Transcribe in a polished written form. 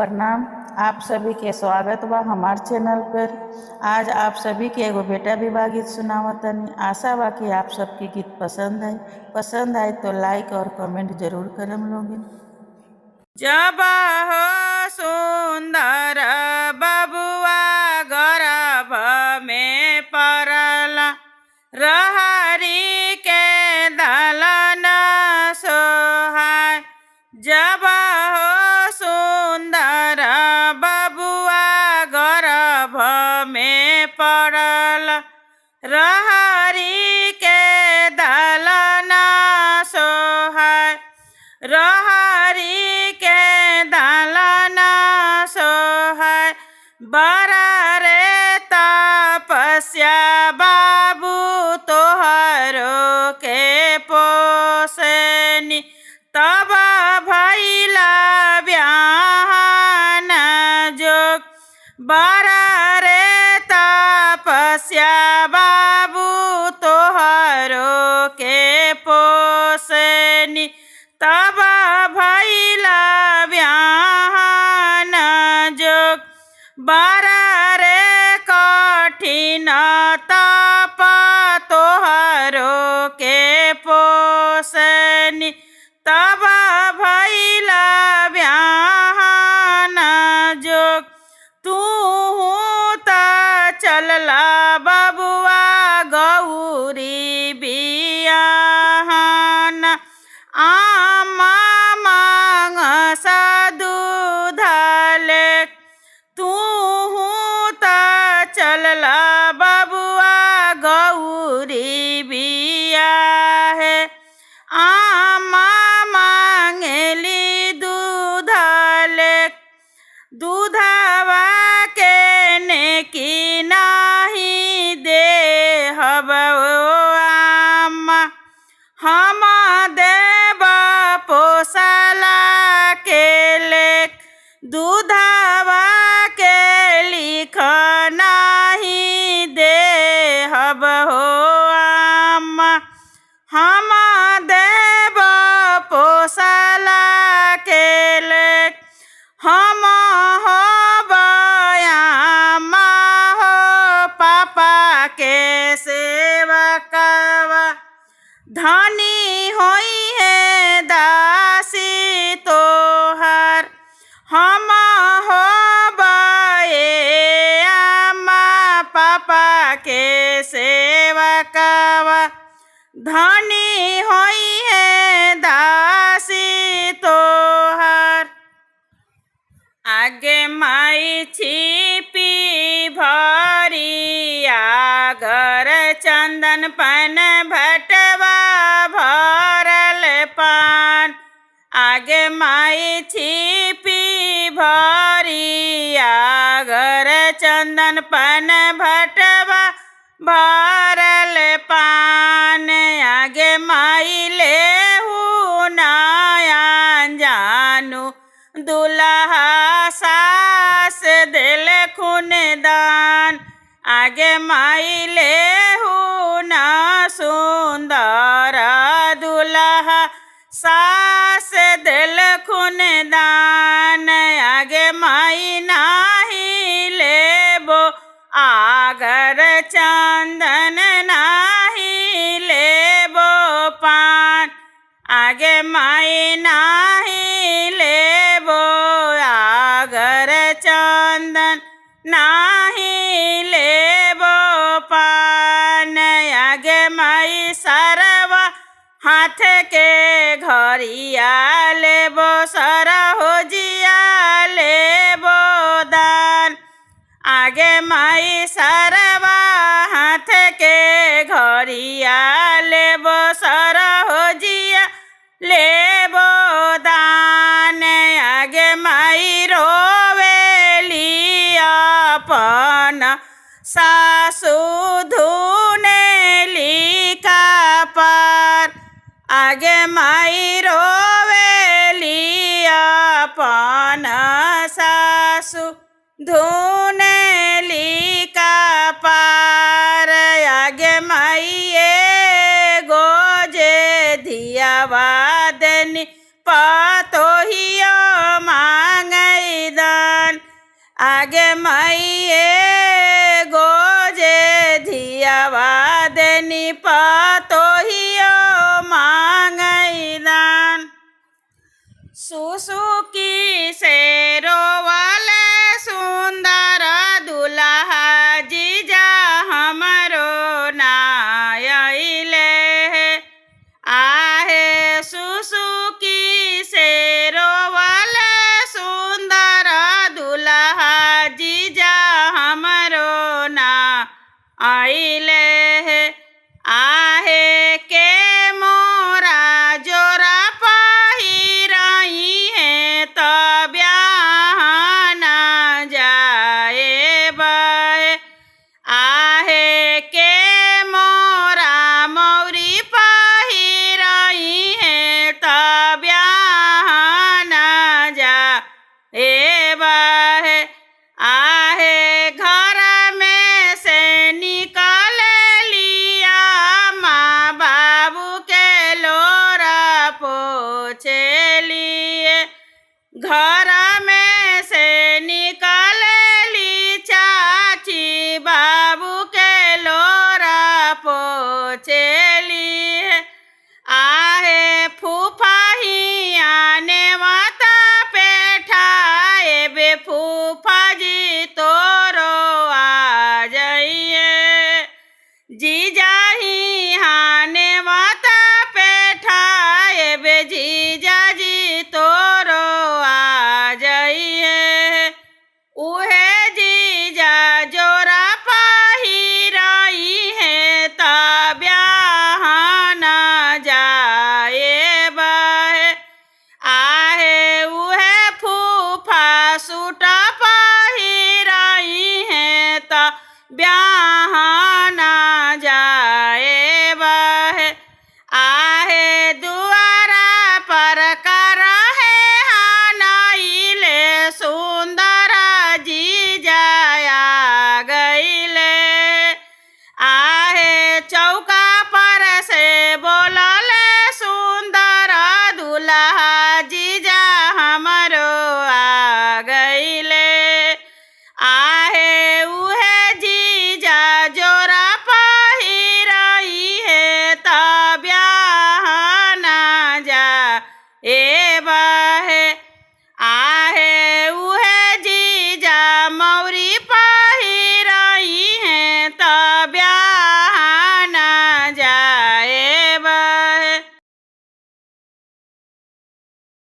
प्रणाम। आप सभी के स्वागत बा हमार चैनल पर। आज आप सभी के एगो बेटा विवाह गीत सुनावतनी। आशा बा कि आप सबके गीत पसंद आए तो लाइक और कमेंट जरूर करम लोगिन। जब हो सुंदर बबुआ गर्भ में पड़ला, रहरी के दलन सोहाय। जब हो सुंदर बबुआ गर्भ में पड़ला, रहरी के दलन सोहाय। रहरी के दलन सोहाय, बड़ा रे तपस्या बाबू तोहरो के पोसनी। तब भइला ब्याहन जोग, बड़ा रे तपस्या बाबू तोहरो के पोसनी। तब भइला ब्याहन जोग, बड़ा रे कठिन तप तोहरो के पोसनी। तब भइला ब्याहन जोग, तू त चलला बबुआ गौरी बियाहन। आमा मांगस दूध ले, तू त चलला बबुआ गौरी बियाहे। आमा मांगेली दूध ले, दूधवा के नेकी नाही देहब आमा। हम देव पोसला के लेख, दूधवा के लिख नाही देहब हो आमा। हम देव पोसला के लेख, हम हो आमा हो पापा के सेवकवा। धनी होई है दासी तोहर, हम हो आमा पापा के सेवकवा। धनी होई है दासी तोहर, आगे माई छिपी भरिया घर चंदन पन भटवा भरल पान। आगे माई छिपी भरिया घर चंदन पन भटवा भरल पान। आगे माई लेहू नया जानू, दुल्हा सास दिल खून दान। आगे माई लेहू न सुंदर दुल्हा सास दिल खून दान। आगे माई नाही लेबो आगर चंदन, नाही लेबो पान। आगे माई नाही लेबो आगर चंदन, नाही लेबो पान। आगे माई सरवा हाथ के घरिया लेबो, सरहोजिया लेबो दान। आगे माई सरवा हाथ के घरिया लेबो, सरहोजिया लेबो दान। आगे माई रोवेली अपन सासु धुनेली कपार। आगे माई रोवेली अपन सासु धुनेली कपार। आगे माई एगो जे धियावा देनी पतोहियो मांगई दा। आगे माइये गोजे धियावा देनी पतोहियो मांगई दान सुसुकी से रोवाले सुंदर दुल्हा जीजा हमरो नायले आहे सुसुकी से रोवाले सुंदर दुल्हा जीजा हमरो ना आइले आहे के मोरा जोरा पहिराई है तब्या ना जाए बे आहे के मोरा मौरी पहिराई है तब्या ना जाए बे आहे घर में से निकाल लिया माँ बाबू के लोरा पोछे लिए घर में से निकाल ली चाची बाबू के लोरा पोछे लिए आहे फूफा ही आने माता पेठाए बे फूफा जी तोरो आ जाइए जीजा ही हाने माता पेठाए बे जीजा जी तोरो आ जाइए उहे जीजा जोरा पहिराई है तब्या ना जाए बे आहे उहे फूफा सूटा